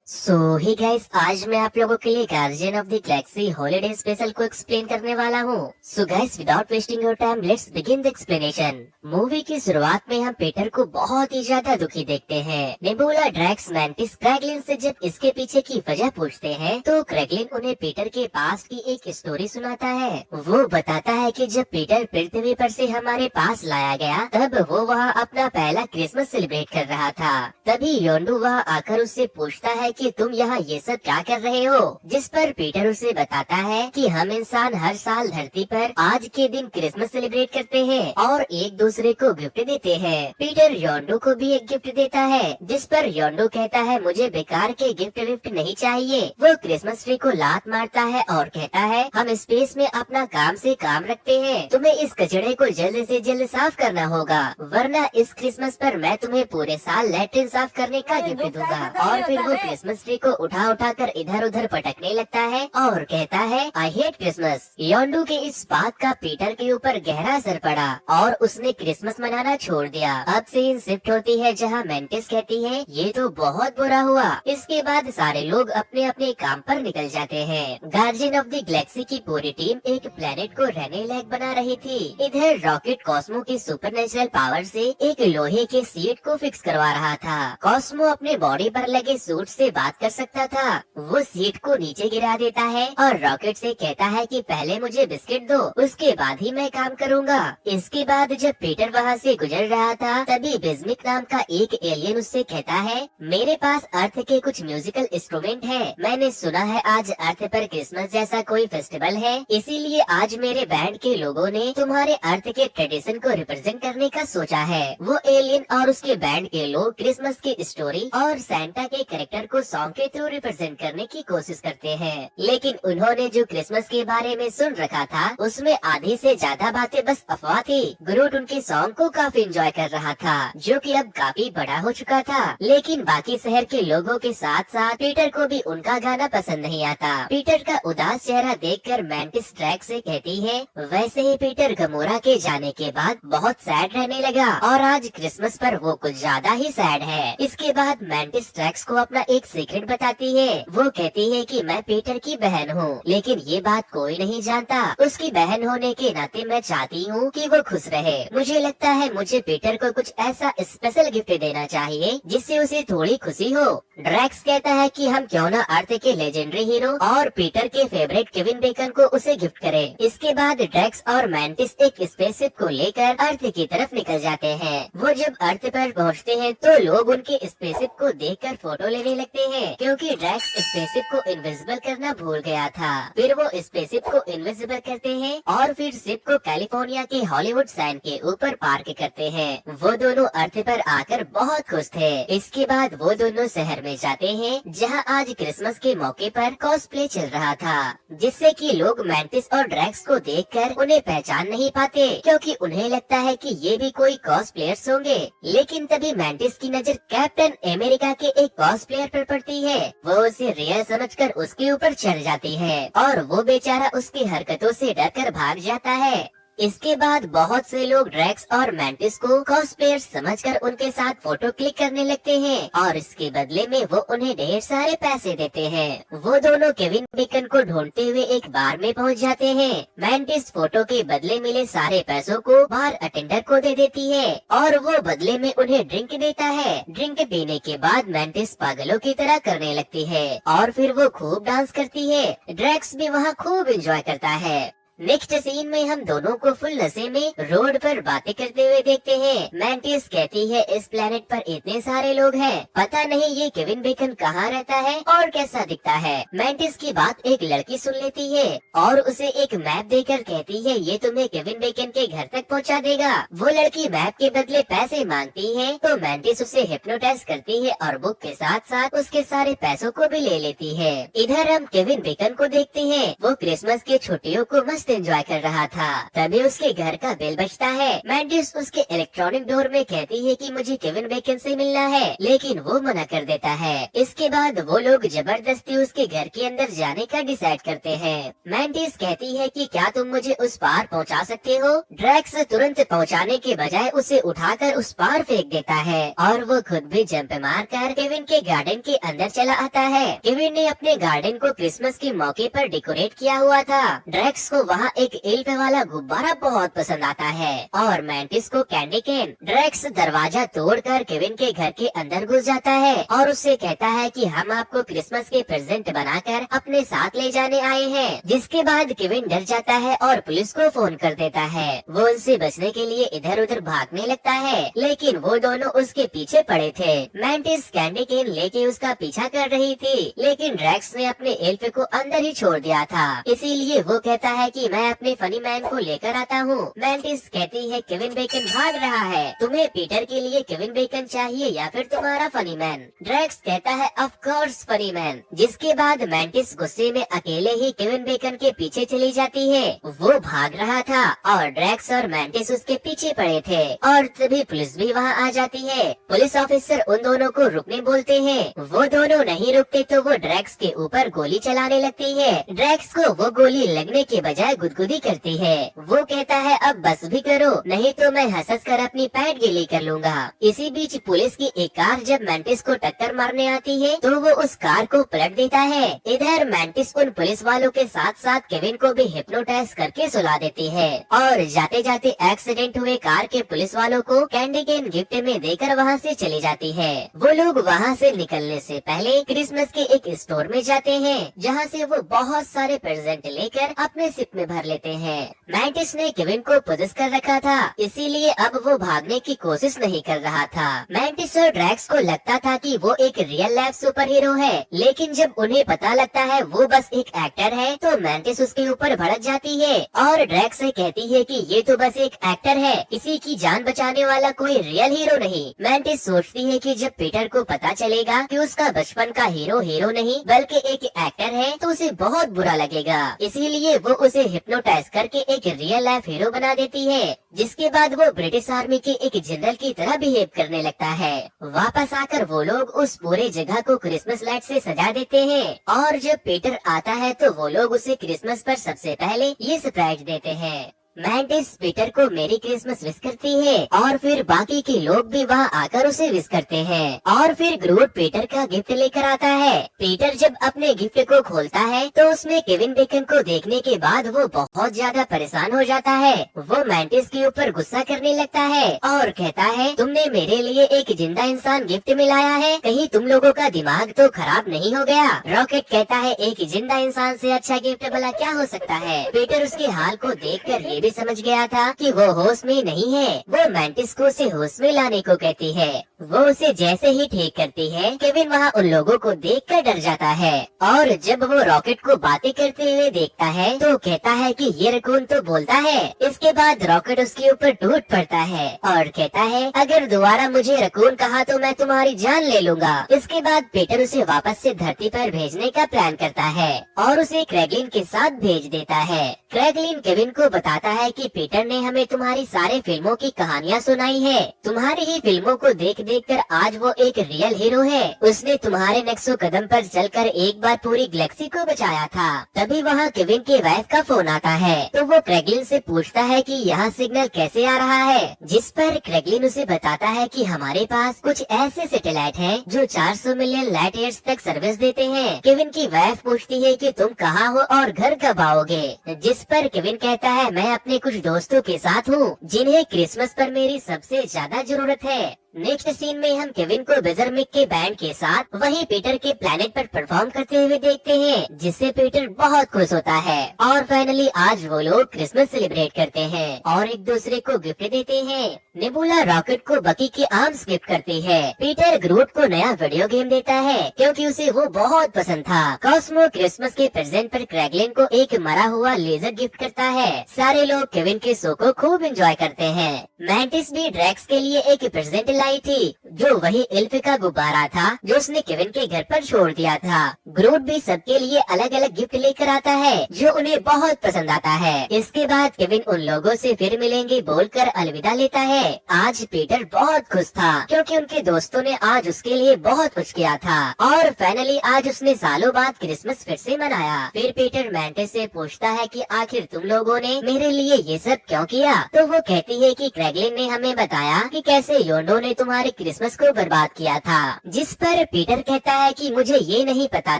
Hey guys, आज मैं आप लोगों के लिए guardian of the Galaxy holiday special को एक्सप्लेन करने वाला हूँ। So guys, without wasting your time, let's begin the explanation. Movie की शुरुआत में हम पीटर को बहुत ही ज्यादा दुखी देखते हैं। नेबुला, ड्रैक्स, मैंटिस क्रैगलिन से जब इसके पीछे की वजह पूछते हैं तो क्रैगलिन उन्हें पीटर के पास की एक स्टोरी सुनाता है। वो बताता है कि जब पीटर पृथ्वी पर से हमारे पास लाया गया तब वो वहाँ अपना पहला क्रिसमस सेलिब्रेट कर रहा था। तभी योंडू वहाँ आकर उससे पूछता है कि तुम यहाँ ये सब क्या कर रहे हो, जिस पर पीटर उसे बताता है कि हम इंसान हर साल धरती पर आज के दिन क्रिसमस सेलिब्रेट करते हैं और एक दूसरे को गिफ्ट देते हैं। पीटर योंडू को भी एक गिफ्ट देता है, जिस पर योंडू कहता है मुझे बेकार के गिफ्ट विफ्ट नहीं चाहिए। वो क्रिसमस ट्री को लात मारता है और कहता है हम स्पेस में अपना काम से काम रखते हैं, तुम्हें इस कचड़े को जल्द से जल्द साफ करना होगा, वरना इस क्रिसमस पर मैं तुम्हें पूरे साल लैट्रिन साफ करने का गिफ्ट दूंगा। और फिर वो क्रिसमस ट्री को उठा उठा कर इधर उधर पटकने लगता है और कहता है आई हेट क्रिसमस। योंडू के इस बात का पीटर के ऊपर गहरा असर पड़ा और उसने क्रिसमस मनाना छोड़ दिया। अब सीन शिफ्ट होती है जहाँ मैंटिस कहती है ये तो बहुत बुरा हुआ। इसके बाद सारे लोग अपने अपने काम पर निकल जाते हैं। गार्जियन ऑफ द गैलेक्सी की पूरी टीम एक प्लेनेट को रहने लायक बना रही थी। इधर रॉकेट कॉस्मो की सुपरनेचुरल पावर से एक लोहे के सीट को फिक्स करवा रहा था। कॉस्मो अपने बॉडी पर लगे सूट से बात कर सकता था। वो सीट को नीचे गिरा देता है और रॉकेट से कहता है कि पहले मुझे बिस्किट दो, उसके बाद ही मैं काम करूँगा। इसके बाद जब पीटर वहाँ से गुजर रहा था तभी बिस्मिक नाम का एक एलियन उससे कहता है मेरे पास अर्थ के कुछ म्यूजिकल इंस्ट्रूमेंट है, मैंने सुना है आज अर्थ पर क्रिसमस जैसा कोई फेस्टिवल है, इसीलिए आज मेरे बैंड के लोगों ने तुम्हारे अर्थ के ट्रेडिशन को रिप्रेजेंट करने का सोचा है। वो एलियन और उसके बैंड के लोग क्रिसमस की स्टोरी और सैंटा के कैरेक्टर को सॉन्ग के थ्रू रिप्रेजेंट करने की कोशिश करते हैं, लेकिन उन्होंने जो क्रिसमस के बारे में सुन रखा था उसमें आधी से ज्यादा बातें बस अफवाह थी। ग्रूट उनके सॉन्ग को काफी एंजॉय कर रहा था, जो कि अब काफी बड़ा हो चुका था, लेकिन बाकी शहर के लोगों के साथ साथ पीटर को भी उनका गाना पसंद नहीं आता। पीटर का उदास चेहरा देखकर मैंटिस ड्रैक्स से कहती है वैसे ही पीटर गमोरा के जाने के बाद बहुत सैड रहने लगा और आज क्रिसमस पर वो कुछ ज्यादा ही सैड है। इसके बाद मैंटिस ड्रैक्स को अपना एक सीक्रेट बताती है। वो कहती है कि मैं पीटर की बहन हूँ, लेकिन ये बात कोई नहीं जानता। उसकी बहन होने के नाते मैं चाहती हूँ कि वो खुश रहे। मुझे लगता है मुझे पीटर को कुछ ऐसा स्पेशल गिफ्ट देना चाहिए जिससे उसे थोड़ी खुशी हो। ड्रैक्स कहता है कि हम क्यों न अर्थ के लेजेंडरी हीरो और पीटर के फेवरेट केविन बेकन को उसे गिफ्ट करें। इसके बाद ड्रैक्स और मैंटिस एक स्पेसशिप को लेकर अर्थ की तरफ निकल जाते हैं। वो जब अर्थ पर पहुँचते हैं तो लोग उनके स्पेसशिप को देखकर फोटो लेने लगते हैं, क्योंकि ड्रैक्स स्पेसशिप को इनविजिबल करना भूल गया था। फिर वो स्पेसशिप को इनविजिबल करते हैं और फिर शिप को कैलिफोर्निया के हॉलीवुड साइन के ऊपर पार्क करते हैं। वो दोनों अर्थ पर आकर बहुत खुश थे। इसके बाद वो दोनों शहर में जाते हैं जहां आज क्रिसमस के मौके पर कॉस्प्ले चल रहा था, जिससे कि लोग मैंटिस और ड्रैक्स को देखकर उन्हें पहचान नहीं पाते, क्योंकि उन्हें लगता है कि ये भी कोई कॉस्प्लेयर्स होंगे। लेकिन तभी मैंटिस की नजर कैप्टन अमेरिका के एक कॉस्प्लेयर पर पड़ती है। वो उसे रियल समझकर उसके ऊपर चढ़ जाती है और वो बेचारा उसकी हरकतों से डरकर भाग जाता है। इसके बाद बहुत से लोग ड्रैक्स और मैंटिस को कॉस्प्लेयर्स समझकर उनके साथ फोटो क्लिक करने लगते हैं और इसके बदले में वो उन्हें ढेर सारे पैसे देते हैं। वो दोनों केविन बेकन को ढूंढते हुए एक बार में पहुंच जाते हैं। मैंटिस फोटो के बदले मिले सारे पैसों को बार अटेंडर को दे देती है और वो बदले में उन्हें ड्रिंक देता है। ड्रिंक पीने के बाद मैंटिस पागलों की तरह करने लगती है और फिर वो खूब डांस करती है। ड्रैक्स भी वहाँ खूब एंजॉय करता है। नेक्स्ट सीन में हम दोनों को फुल नशे में रोड पर बातें करते हुए देखते हैं। मैंटिस कहती है इस प्लेनेट पर इतने सारे लोग हैं, पता नहीं ये केविन बेकन कहाँ रहता है और कैसा दिखता है। मैंटिस की बात एक लड़की सुन लेती है और उसे एक मैप देकर कहती है ये तुम्हें केविन बेकन के घर तक पहुँचा देगा। वो लड़की मैप के बदले पैसे मांगती है तो मैंटिस उसे हिप्नोटाइज करती है और बुक के साथ साथ उसके सारे पैसों को भी ले लेती है। इधर हम केविन बेकन को देखते हैं। वो क्रिसमस की छुट्टियों को मस्त मस्त एंजॉय कर रहा था। तभी उसके घर का बेल बजता है। मैंटिस उसके इलेक्ट्रॉनिक डोर में कहती है कि मुझे केविन बेकन से मिलना है, लेकिन वो मना कर देता है। इसके बाद वो लोग जबरदस्ती उसके घर के अंदर जाने का डिसाइड करते हैं। मैंटिस कहती है कि क्या तुम मुझे उस पार पहुंचा सकते हो? ड्रैक्स तुरंत पहुंचाने के बजाय उसे उठाकर उस पार फेंक देता है और वो खुद भी जंप मारकर केविन के गार्डन के अंदर चला आता है। केविन ने अपने गार्डन को क्रिसमस के मौके पर डेकोरेट किया हुआ था। ड्रैक्स को वहाँ एक एल्फ वाला गुब्बारा बहुत पसंद आता है और मैंटिस को कैंडी केन। ड्रैक्स दरवाजा तोड़कर केविन के घर के अंदर घुस जाता है और उससे कहता है कि हम आपको क्रिसमस के प्रेजेंट बनाकर अपने साथ ले जाने आए हैं। जिसके बाद केविन डर जाता है और पुलिस को फोन कर देता है। वो उनसे बचने के लिए इधर उधर भागने लगता है, लेकिन वो दोनों उसके पीछे पड़े थे। मैंटिस कैंडी केन लेके उसका पीछा कर रही थी, लेकिन ड्रैक्स ने अपने एल्फ को अंदर ही छोड़ दिया था। इसीलिए वो कहता है कि मैं अपने फनी मैन को लेकर आता हूँ। मैंटिस कहती है केविन बेकन भाग रहा है, तुम्हें पीटर के लिए केविन बेकन चाहिए या फिर तुम्हारा फनी मैन? ड्रैक्स कहता है ऑफ कोर्स फनी मैन। जिसके बाद मैंटिस गुस्से में अकेले ही केविन बेकन के पीछे चली जाती है। वो भाग रहा था और ड्रैक्स और मैंटिस उसके पीछे पड़े थे और तभी पुलिस भी वहाँ आ जाती है। पुलिस ऑफिसर उन दोनों को रुकने बोलते हैं। वो दोनों नहीं रुकते तो वो ड्रैक्स के ऊपर गोली चलाने लगती है। ड्रैक्स को वो गोली लगने के बजाय गुदगुदी करती है। वो कहता है अब बस भी करो, नहीं तो मैं हंस कर अपनी पैंट गीली कर लूंगा। इसी बीच पुलिस की एक कार जब मैंटिस को टक्कर मारने आती है तो वो उस कार को पलट देता है। इधर मैंटिस उन पुलिस वालों के साथ साथ केविन को भी हिप्नोटाइज करके सुला देती है और जाते जाते एक्सीडेंट हुए कार के पुलिस वालों को कैंडी केन गिफ्ट में देकर वहाँ से चली जाती है। वो लोग वहाँ से निकलने से पहले क्रिसमस के एक स्टोर में जाते हैं, जहाँ से वो बहुत सारे प्रेजेंट लेकर अपने सिप में भर लेते हैं। मैंटिस ने केविन को पुलिस कर रखा था, इसीलिए अब वो भागने की कोशिश नहीं कर रहा था। मैंटिस और ड्रैक्स को लगता था कि वो एक रियल लाइफ सुपर हीरो है, लेकिन जब उन्हें पता लगता है वो बस एक एक्टर है तो मैंटिस उसके ऊपर भड़क जाती है और ड्रैक्स से कहती है कि ये तो बस एक एक्टर है, किसी की जान बचाने वाला कोई रियल हीरो नहीं। मैंटिस सोचती है कि जब पीटर को पता चलेगा कि उसका बचपन का हीरो नहीं बल्कि एक एक्टर है तो उसे बहुत बुरा लगेगा, इसीलिए वो उसे हिप्नोटाइज करके एक रियल लाइफ हीरो बना देती है। जिसके बाद वो ब्रिटिश आर्मी के एक जनरल की तरह बिहेव करने लगता है। वापस आकर वो लोग उस पूरे जगह को क्रिसमस लाइट से सजा देते हैं और जब पीटर आता है तो वो लोग उसे क्रिसमस पर सबसे पहले ये सरप्राइज देते हैं। मैंटिस पीटर को मेरी क्रिसमस विश करती है और फिर बाकी के लोग भी वहाँ आकर उसे विश करते हैं और फिर ग्रूट पीटर का गिफ्ट लेकर आता है। पीटर जब अपने गिफ्ट को खोलता है तो उसमें केविन बेकन को देखने के बाद वो बहुत ज्यादा परेशान हो जाता है। वो मैंटिस के ऊपर गुस्सा करने लगता है और कहता है तुमने मेरे लिए एक जिंदा इंसान गिफ्ट में लाया है, कहीं तुम लोगों का दिमाग तो खराब नहीं हो गया? रॉकेट कहता है एक जिंदा इंसान से अच्छा गिफ्ट भला क्या हो सकता है? पीटर उसके हाल को देखकर ये भी समझ गया था कि वो होश में नहीं है। वो मैंटिस को उसे होश में लाने को कहती है। वो उसे जैसे ही ठीक करती है केविन वहाँ उन लोगों को देखकर डर जाता है और जब वो रॉकेट को बातें करते हुए देखता है तो कहता है कि ये रकून तो बोलता है। इसके बाद रॉकेट उसके ऊपर टूट पड़ता है और कहता है अगर दोबारा मुझे रकून कहा तो मैं तुम्हारी जान ले लूंगा। इसके बाद पीटर उसे वापस से धरती पर भेजने का प्लान करता है और उसे क्रेगलिन के साथ भेज देता है। क्रेगलिन केविन को बताता है कि पीटर ने हमें तुम्हारी सारे फिल्मों की कहानियाँ सुनाई है, तुम्हारी ही फिल्मों को देख कर आज वो एक रियल हीरो है। उसने तुम्हारे नक्शो कदम पर चलकर एक बार पूरी गैलेक्सी को बचाया था। तभी वहाँ केविन के वाइफ का फोन आता है तो वो क्रेगलिन से पूछता है कि यहाँ सिग्नल कैसे आ रहा है, जिस पर क्रेगलिन उसे बताता है कि हमारे पास कुछ ऐसे सैटेलाइट हैं जो 400 मिलियन लाइट ईयर्स तक सर्विस देते हैं। केविन की वाइफ पूछती है कि तुम कहाँ हो और घर कब आओगे, जिस पर केविन कहता है मैं अपने कुछ दोस्तों के साथ हूँ जिन्हें क्रिसमस पर मेरी सबसे ज्यादा जरूरत है। नेक्स्ट सीन में हम केविन को बेजरमिक के बैंड के साथ वहीं पीटर के प्लेनेट पर परफॉर्म करते हुए देखते हैं, जिससे पीटर बहुत खुश होता है और फाइनली आज वो लोग क्रिसमस सेलिब्रेट करते हैं और एक दूसरे को गिफ्ट देते हैं। नेबुला रॉकेट को बकी के आर्म्स गिफ्ट करती है। पीटर ग्रूट को नया वीडियो गेम देता है क्योंकि उसे वो बहुत पसंद था। कॉस्मो क्रिसमस के प्रेजेंट पर क्रेगलिन को एक मरा हुआ लेजर गिफ्ट करता है। सारे लोग केविन के शो को खूब एंजॉय करते हैं। मैंटिस भी ड्रैक्स के लिए एक प्रेजेंट लाई थी। जो वही एल्फ का गुब्बारा था जो उसने केविन के घर पर छोड़ दिया था। ग्रूट भी सबके लिए अलग अलग गिफ्ट लेकर आता है जो उन्हें बहुत पसंद आता है। इसके बाद केविन उन लोगों से फिर मिलेंगे बोलकर अलविदा लेता है। आज पीटर बहुत खुश था क्योंकि उनके दोस्तों ने आज उसके लिए बहुत कुछ किया था और फाइनली आज उसने सालों बाद क्रिसमस फिर से मनाया। फिर पीटर मैंटिस से पूछता है कि आखिर तुम लोगों ने मेरे लिए ये सब क्यों किया? तो वो कहती है कि क्रैगलिन ने हमें बताया कि कैसे योंडो ने तुम्हारे क्रिसमस को बर्बाद किया था। जिस पर पीटर कहता है कि मुझे ये नहीं पता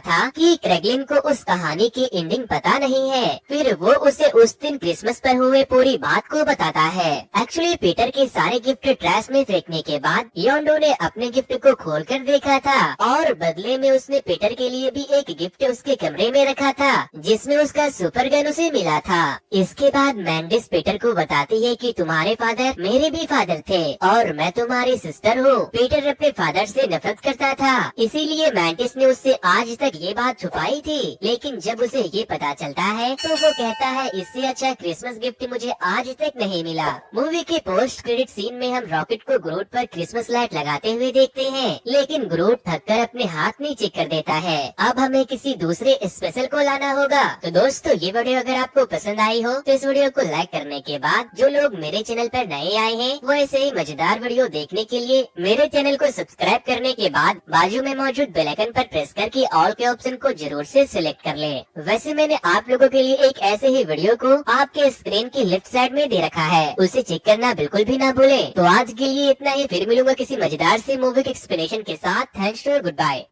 था कि क्रैगलिन को उस कहानी की एंडिंग पता नहीं है। फिर वो उसे उस दिन क्रिसमस पर हुए पूरी बात को बताता है। एक्चुअली पीटर के सारे गिफ्ट ट्रैश में फेंकने के बाद योंडो ने अपने गिफ्ट को खोलकर देखा था और बदले में उसने पीटर के लिए भी एक गिफ्ट उसके कमरे में रखा था जिसमें उसका सुपर गन उसे मिला था। इसके बाद मैंडिस पीटर को बताती है कि तुम्हारे फादर मेरे भी फादर थे और मैं तुम्हारी सिस्टर हूँ। पीटर अपने फादर से नफरत करता था इसीलिए मैंडिस ने उससे आज तक ये बात छुपाई थी, लेकिन जब उसे ये पता चलता है तो वो कहता है इससे अच्छा क्रिसमस गिफ्ट मुझे आज तक नहीं मिला। मूवी के पोस्ट क्रेडिट सीन में हम रॉकेट को ग्रूट पर क्रिसमस लाइट लगाते हुए देखते हैं, लेकिन ग्रूट थककर अपने हाथ नीचे कर देता है। अब हमें किसी दूसरे स्पेशल को लाना होगा। तो दोस्तों ये वीडियो अगर आपको पसंद आई हो तो इस वीडियो को लाइक करने के बाद जो लोग मेरे चैनल पर नए आए हैं वो ऐसे ही मजेदार वीडियो देखने के लिए मेरे चैनल को सब्सक्राइब करने के बाद बाजू में मौजूद बेल आइकन पर प्रेस करके ऑल के ऑप्शन को जरूर से सिलेक्ट कर ले। वैसे मैंने आप लोगों के लिए एक ऐसे ही वीडियो को आपके स्क्रीन की लेफ्ट साइड में दे रखा है, उसे चेक करना बिल्कुल भी ना भूलें। तो आज के लिए इतना ही, फिर मिलूंगा किसी मजेदार से मूवी के एक्सप्लेनेशन के साथ। थैंक्स और गुड बाय।